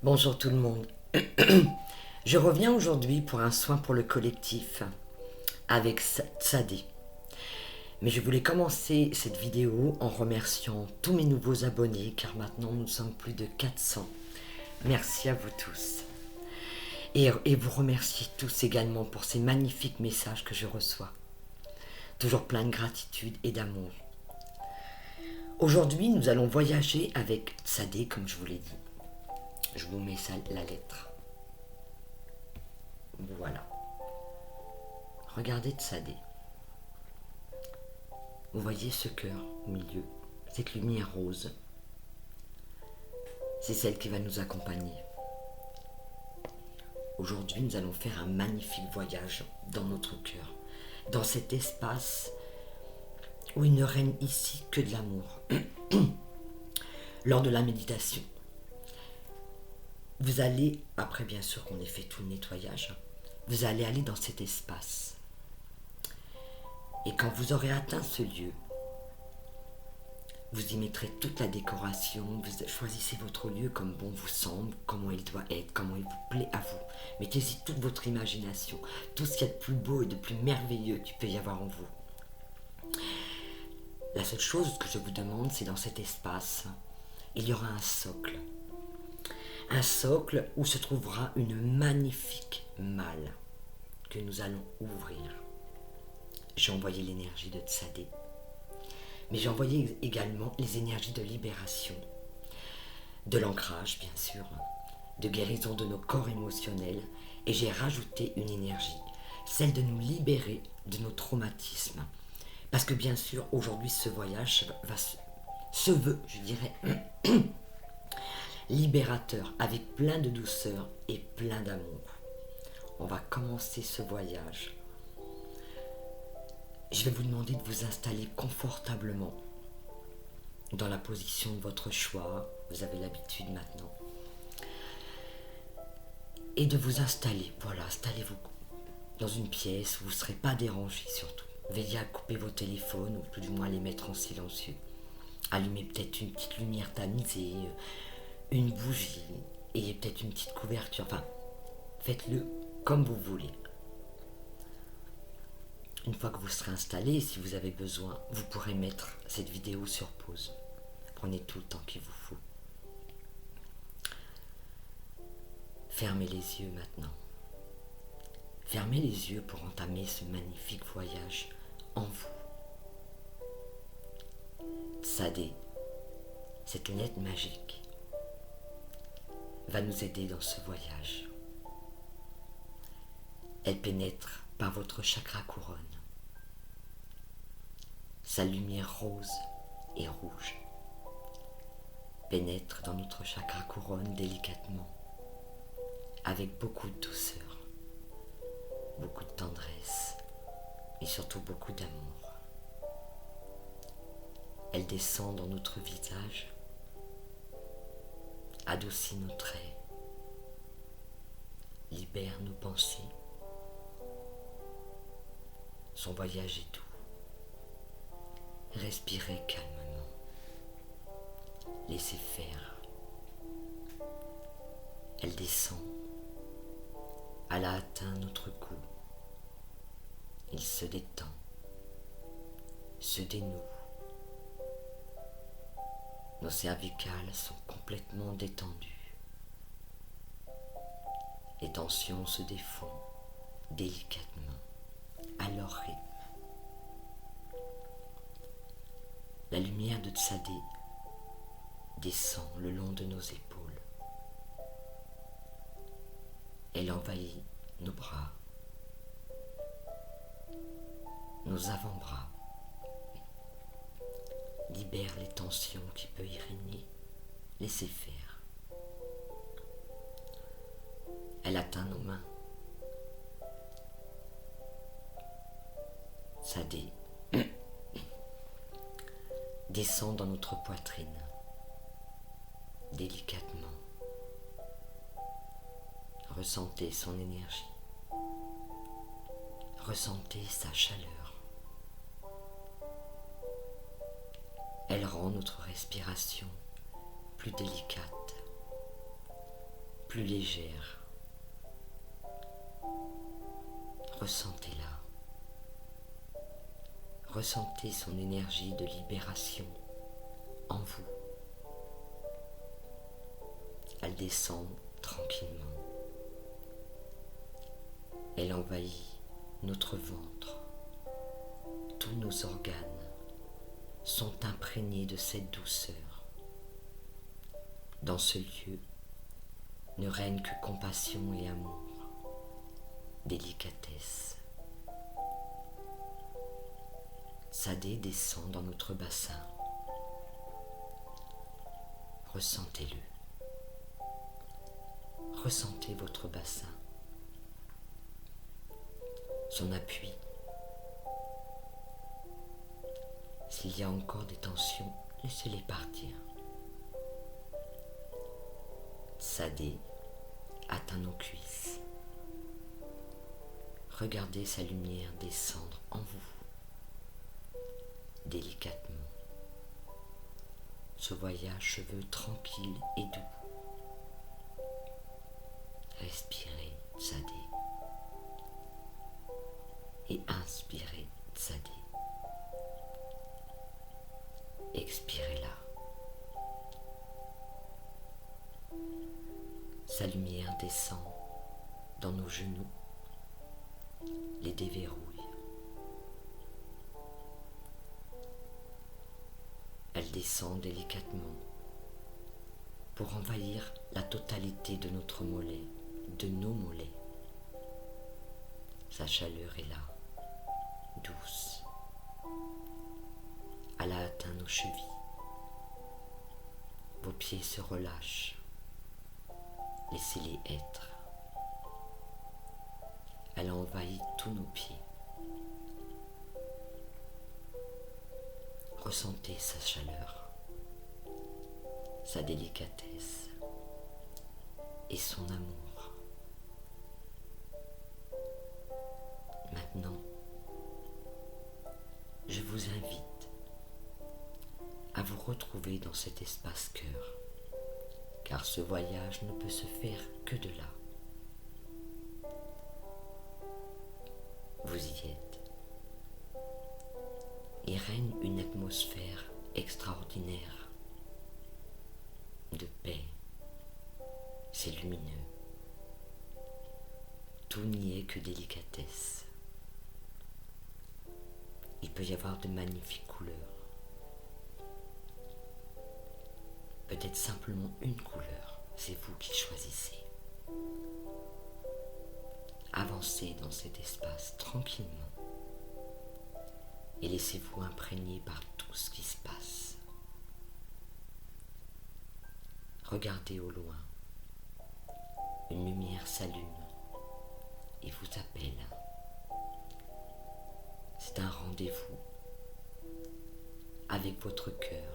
Bonjour tout le monde. Je reviens aujourd'hui pour un soin pour le collectif avec Tsadé. Mais je voulais commencer cette vidéo en remerciant tous mes nouveaux abonnés car maintenant nous sommes plus de 400. Merci à vous tous. Et vous remercier tous également pour ces magnifiques messages que je reçois. Toujours plein de gratitude et d'amour. Aujourd'hui, nous allons voyager avec Tsadé, comme je vous l'ai dit. Je vous mets la lettre. Voilà. Regardez Tsadé. Vous voyez ce cœur au milieu, cette lumière rose. C'est celle qui va nous accompagner. Aujourd'hui, nous allons faire un magnifique voyage dans notre cœur, dans cet espace où il ne règne ici que de l'amour. Lors de la méditation, vous allez, après bien sûr qu'on ait fait tout le nettoyage, vous allez aller dans cet espace. Et quand vous aurez atteint ce lieu, vous y mettrez toute la décoration, vous choisissez votre lieu comme bon vous semble, comment il doit être, comment il vous plaît à vous. Mettez-y toute votre imagination, tout ce qu'il y a de plus beau et de plus merveilleux qu'il peut y avoir en vous. La seule chose que je vous demande, c'est dans cet espace, il y aura un socle. Un socle où se trouvera une magnifique malle que nous allons ouvrir. J'ai envoyé l'énergie de Tsadé. Mais j'ai envoyé également les énergies de libération, de l'ancrage bien sûr, de guérison de nos corps émotionnels, et j'ai rajouté une énergie, celle de nous libérer de nos traumatismes. Parce que bien sûr, aujourd'hui, ce voyage se veut, je dirais, libérateur, avec plein de douceur et plein d'amour. On va commencer ce voyage. Je vais vous demander de vous installer confortablement dans la position de votre choix. Vous avez l'habitude maintenant. Et de vous installer. Voilà, installez-vous dans une pièce où vous ne serez pas dérangé surtout. Veillez à couper vos téléphones ou tout du moins à les mettre en silencieux. Allumez peut-être une petite lumière tamisée, une bougie, ayez peut-être une petite couverture. Enfin, faites-le comme vous voulez. Une fois que vous serez installé, si vous avez besoin, vous pourrez mettre cette vidéo sur pause. Prenez tout le temps qu'il vous faut. Fermez les yeux maintenant. Fermez les yeux pour entamer ce magnifique voyage en vous. Tsadé, cette lettre magique, va nous aider dans ce voyage. Elle pénètre par votre chakra couronne. Sa lumière rose et rouge pénètre dans notre chakra couronne délicatement, avec beaucoup de douceur, beaucoup de tendresse et surtout beaucoup d'amour. Elle descend dans notre visage, adoucit nos traits, libère nos pensées. Son voyage est doux. Respirez calmement. Laissez faire. Elle descend. Elle a atteint notre cou. Il se détend, se dénoue. Nos cervicales sont complètement détendues. Les tensions se défont délicatement à leur rythme. La lumière de Tsadé descend le long de nos épaules. Elle envahit nos bras, nos avant-bras, libère les tensions qui peuvent y régner. Laissez faire. Elle atteint nos mains. Tsadé descend dans notre poitrine, délicatement. Ressentez son énergie. Ressentez sa chaleur. Elle rend notre respiration plus délicate. plus légère. Ressentez-la. Ressentez son énergie de libération en vous. Elle descend tranquillement. Elle envahit notre ventre. Tous nos organes sont imprégnés de cette douceur. Dans ce lieu ne règne que compassion et amour, délicatesse. Sadé descend dans notre bassin. Ressentez-le. Ressentez votre bassin. Son appui. S'il y a encore des tensions, laissez-les partir. Sadé atteint nos cuisses. Regardez sa lumière descendre en vous, délicatement. Ce voyage cheveux tranquille et doux. Respirez Sadé et inspirez Sadé. Expirez-la. Sa lumière descend dans nos genoux, les déverrouille. Elle descend délicatement pour envahir la totalité de notre mollet, de nos mollets. Sa chaleur est là, douce. Elle a atteint nos chevilles. Vos pieds se relâchent. Laissez-les être. Elle a envahi tous nos pieds. Ressentez sa chaleur, sa délicatesse et son amour. Maintenant, je vous invite à vous retrouver dans cet espace cœur, car ce voyage ne peut se faire que de là. Vous y êtes. Il règne une atmosphère extraordinaire de paix. C'est lumineux. Tout n'y est que délicatesse. Il peut y avoir de magnifiques couleurs. Peut-être simplement une couleur, c'est vous qui choisissez. Avancez dans cet espace tranquillement et laissez-vous imprégner par tout ce qui se passe. Regardez au loin, une lumière s'allume et vous appelle. C'est un rendez-vous avec votre cœur.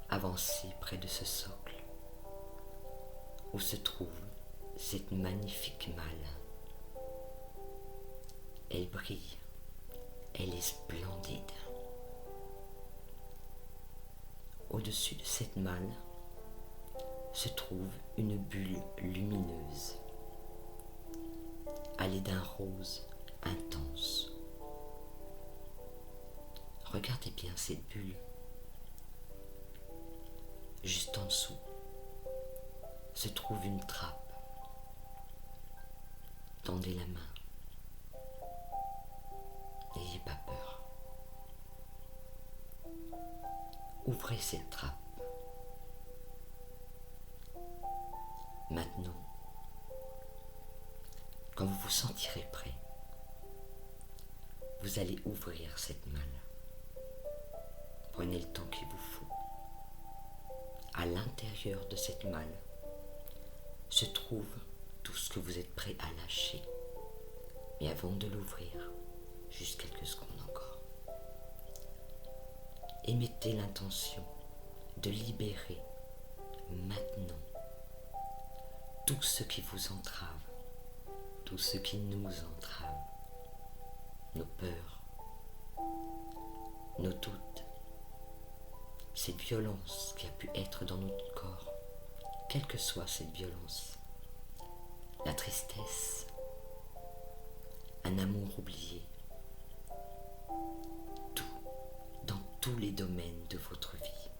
Avancez près de ce socle où se trouve cette magnifique malle. Elle brille, elle est splendide. Au-dessus de cette malle se trouve une bulle lumineuse. Elle est d'un rose intense. Regardez bien cette bulle. Juste en dessous se trouve une trappe. Tendez la main. N'ayez pas peur. Ouvrez cette trappe. Maintenant, quand vous vous sentirez prêt, vous allez ouvrir cette malle. Prenez le temps qu'il vous faut. À l'intérieur de cette malle se trouve tout ce que vous êtes prêt à lâcher. Mais avant de l'ouvrir, juste quelques secondes encore, émettez l'intention de libérer maintenant tout ce qui vous entrave, tout ce qui nous entrave, nos peurs, nos doutes, cette violence qui a pu être dans notre corps quelle que soit cette violence. La tristesse, un amour oublié, tout, dans tous les domaines de votre vie.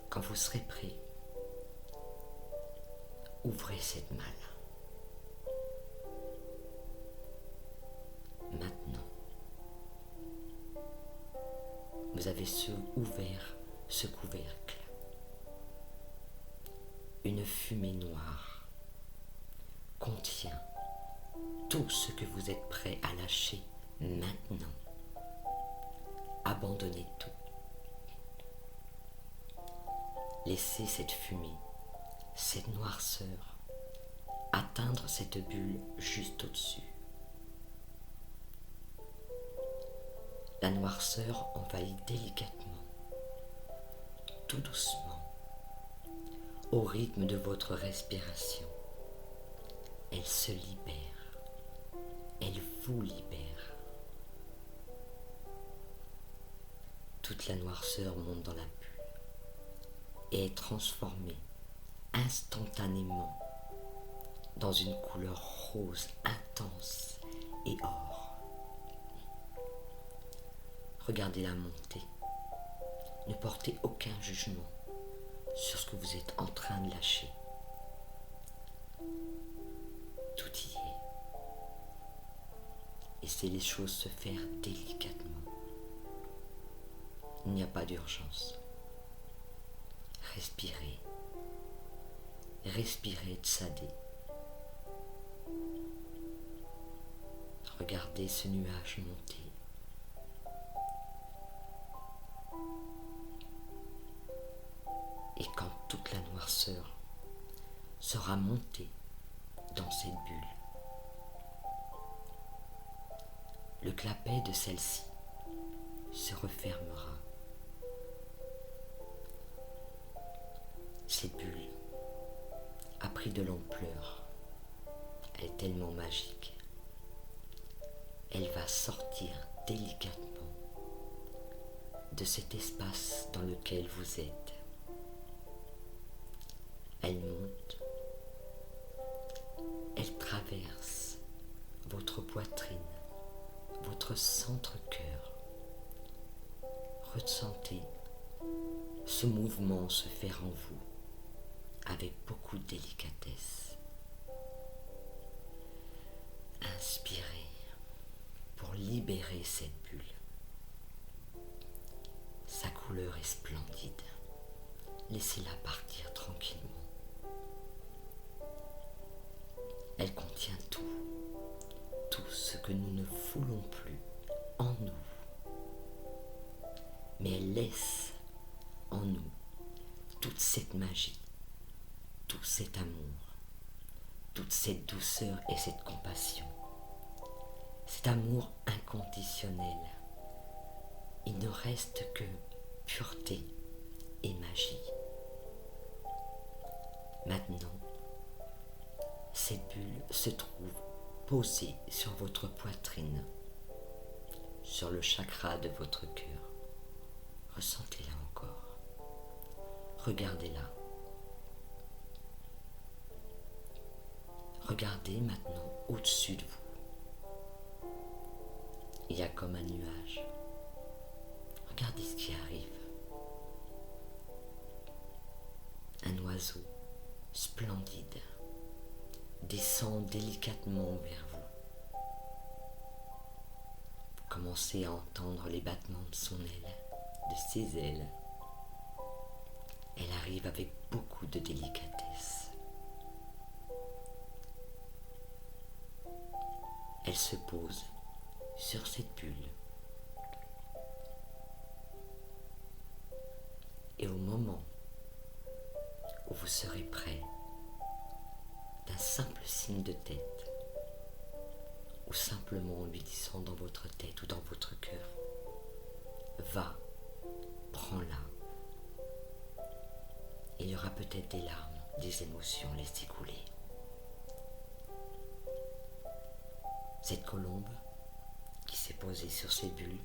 Quand vous serez prêt, ouvrez cette malle. Maintenant, vous avez ouvert ce couvercle. Une fumée noire contient tout ce que vous êtes prêt à lâcher maintenant. Abandonnez tout. Laissez cette fumée, cette noirceur, atteindre cette bulle juste au-dessus. La noirceur envahit délicatement, tout doucement, au rythme de votre respiration. Elle se libère, elle vous libère. Toute la noirceur monte dans la bulle et est transformée instantanément dans une couleur rose intense et or. Regardez-la monter. Ne portez aucun jugement sur ce que vous êtes en train de lâcher. Tout y est. Laissez les choses se faire délicatement. Il n'y a pas d'urgence. Respirez. Respirez Tsadé. Regardez ce nuage monter. Et quand toute la noirceur sera montée dans cette bulle, le clapet de celle-ci se refermera. Cette bulle a pris de l'ampleur. Elle est tellement magique. Elle va sortir délicatement de cet espace dans lequel vous êtes. Elle monte, elle traverse votre poitrine, votre centre-cœur. Ressentez ce mouvement se faire en vous avec beaucoup de délicatesse. Inspirez pour libérer cette bulle. Sa couleur est splendide. Laissez-la partir tranquillement. Elle contient tout ce que nous ne voulons plus en nous. Mais elle laisse en nous toute cette magie, tout cet amour, toute cette douceur et cette compassion. Cet amour inconditionnel. Il ne reste que pureté et magie. Maintenant, cette bulle se trouve posée sur votre poitrine, sur le chakra de votre cœur. Ressentez-la encore. Regardez-la. Regardez maintenant au-dessus de vous. Il y a comme un nuage. Regardez ce qui arrive. Un oiseau splendide descend délicatement vers vous. Vous commencez à entendre les battements de son aile, de ses ailes. Elle arrive avec beaucoup de délicatesse. Elle se pose sur cette bulle. Et au moment où vous serez prêt, d'un simple signe de tête, ou simplement en lui disant dans votre tête ou dans votre cœur, va, prends-la. Il y aura peut-être des larmes, des émotions, laissez couler. Cette colombe qui s'est posée sur ces bulles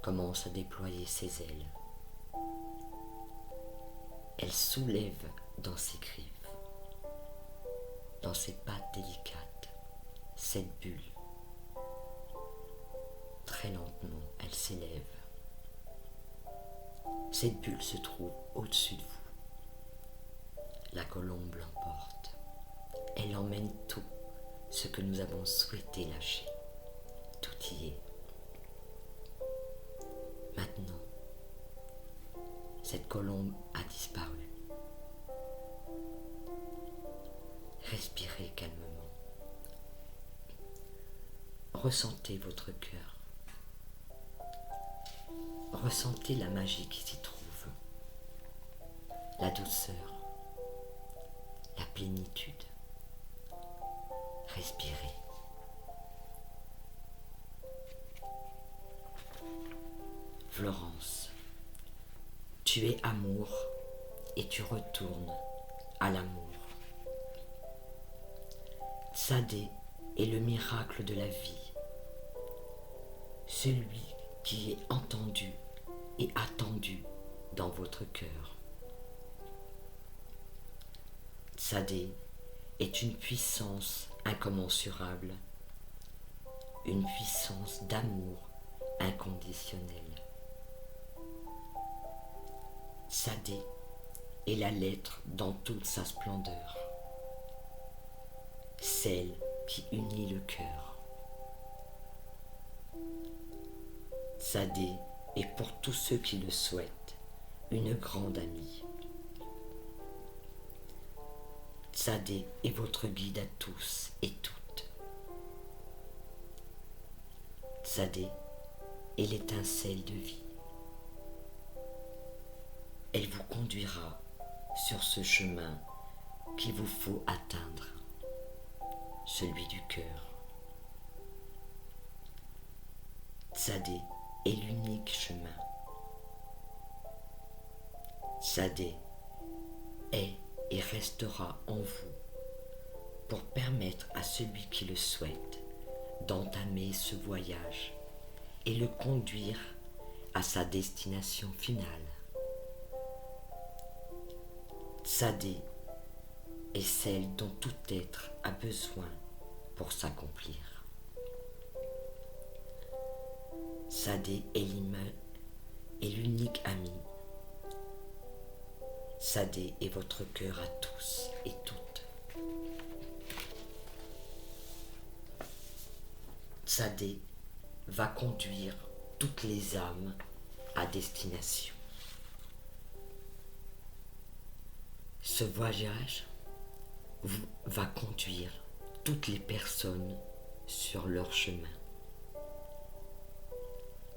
commence à déployer ses ailes. Elle soulève dans ses griffes, dans ses pattes délicates, cette bulle. Très lentement, elle s'élève. Cette bulle se trouve au-dessus de vous. La colombe l'emporte. Elle emmène tout ce que nous avons souhaité lâcher. Tout y est. Maintenant, cette colombe a disparu. Respirez calmement. Ressentez votre cœur. Ressentez la magie qui s'y trouve. La douceur. La plénitude. Respirez. Florence, tu es amour et tu retournes à l'amour. Tsadé est le miracle de la vie, celui qui est entendu et attendu dans votre cœur. Tsadé est une puissance incommensurable, une puissance d'amour inconditionnel. Tsadé est la lettre dans toute sa splendeur, celle qui unit le cœur. Tsadé est pour tous ceux qui le souhaitent une grande amie. Tsadé est votre guide à tous et toutes. Tsadé est l'étincelle de vie. Elle vous conduira sur ce chemin qu'il vous faut atteindre, celui du cœur. Tsadé est l'unique chemin. Tsadé est et restera en vous pour permettre à celui qui le souhaite d'entamer ce voyage et le conduire à sa destination finale. Tsadé est celle dont tout être a besoin pour s'accomplir. Tsadé est l'unique ami. Tsadé est votre cœur à tous et toutes. Tsadé va conduire toutes les âmes à destination. Ce voyage va conduire toutes les personnes sur leur chemin.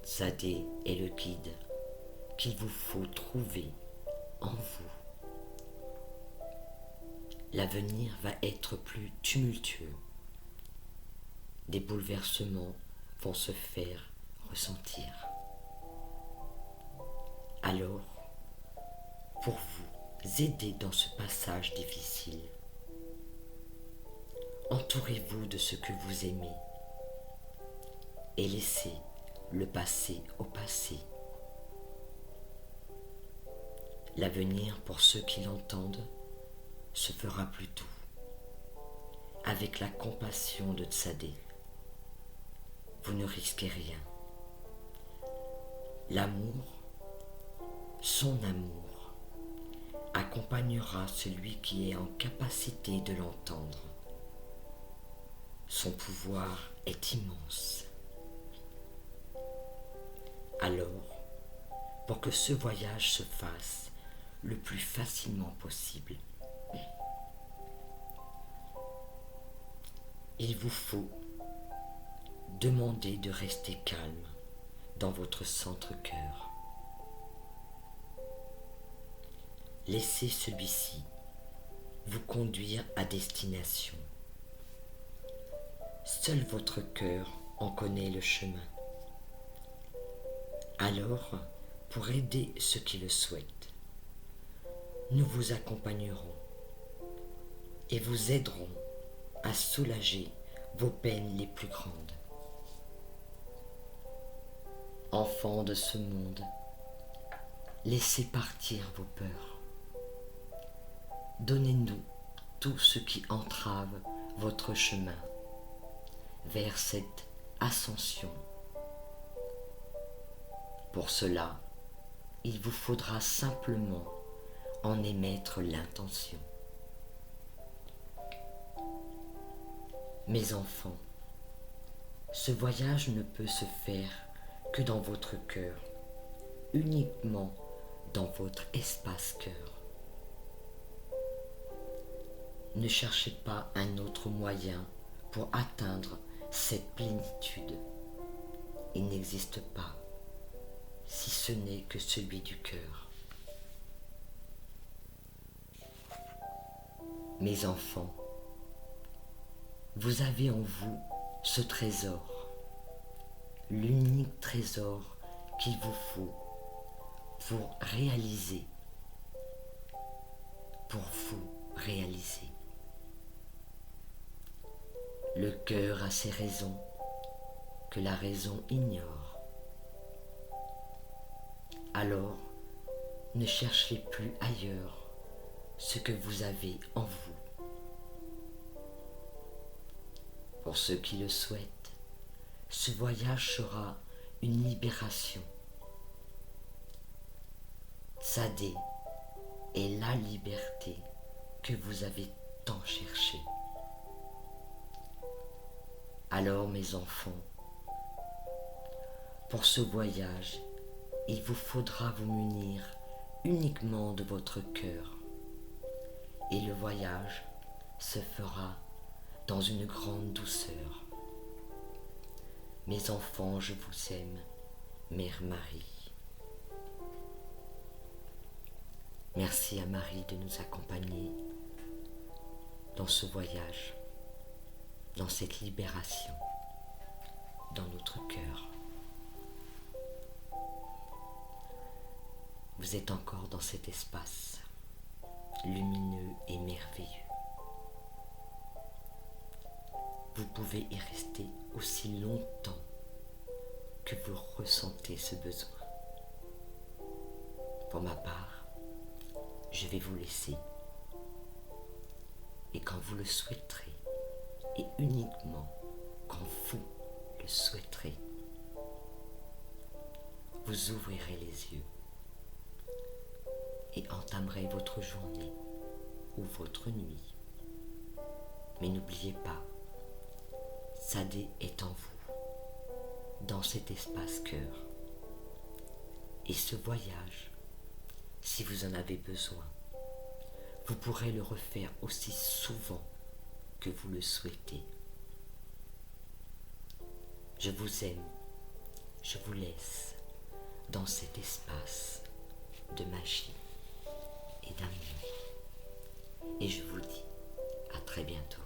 Tsadé est le guide qu'il vous faut trouver en vous. L'avenir va être plus tumultueux. Des bouleversements vont se faire ressentir. Alors, pour vous aider dans ce passage difficile, entourez-vous de ce que vous aimez et laissez le passé au passé. L'avenir, pour ceux qui l'entendent, se fera plus doux, avec la compassion de Tsadé. Vous ne risquez rien. L'amour, son amour, accompagnera celui qui est en capacité de l'entendre. Son pouvoir est immense. Alors, pour que ce voyage se fasse le plus facilement possible, il vous faut demander de rester calme dans votre centre-cœur. Laissez celui-ci vous conduire à destination. Seul votre cœur en connaît le chemin. Alors, pour aider ceux qui le souhaitent, nous vous accompagnerons et vous aiderons à soulager vos peines les plus grandes. Enfants de ce monde, laissez partir vos peurs. donnez-nous tout ce qui entrave votre chemin vers cette ascension. Pour cela, il vous faudra simplement en émettre l'intention. Mes enfants, ce voyage ne peut se faire que dans votre cœur, uniquement dans votre espace-cœur. Ne cherchez pas un autre moyen pour atteindre cette plénitude. Il n'existe pas, si ce n'est que celui du cœur. Mes enfants, vous avez en vous ce trésor, l'unique trésor qu'il vous faut pour réaliser, pour vous réaliser. Le cœur a ses raisons que la raison ignore. Alors, ne cherchez plus ailleurs ce que vous avez en vous. Pour ceux qui le souhaitent, ce voyage sera une libération. Tzadé est la liberté que vous avez tant cherchée. Alors, mes enfants, pour ce voyage, il vous faudra vous munir uniquement de votre cœur. Et le voyage se fera dans une grande douceur. Mes enfants, je vous aime, Mère Marie. Merci à Marie de nous accompagner dans ce voyage, dans cette libération, dans notre cœur. Vous êtes encore dans cet espace lumineux et merveilleux. Vous pouvez y rester aussi longtemps que vous ressentez ce besoin. Pour ma part, je vais vous laisser. Et quand vous le souhaiterez, et uniquement quand vous le souhaiterez, vous ouvrirez les yeux et entamerez votre journée ou votre nuit. Mais n'oubliez pas, Tzadé est en vous, dans cet espace-cœur. Et ce voyage, si vous en avez besoin, vous pourrez le refaire aussi souvent que vous le souhaitez. Je vous aime, je vous laisse dans cet espace de magie et d'amour. Et je vous dis à très bientôt.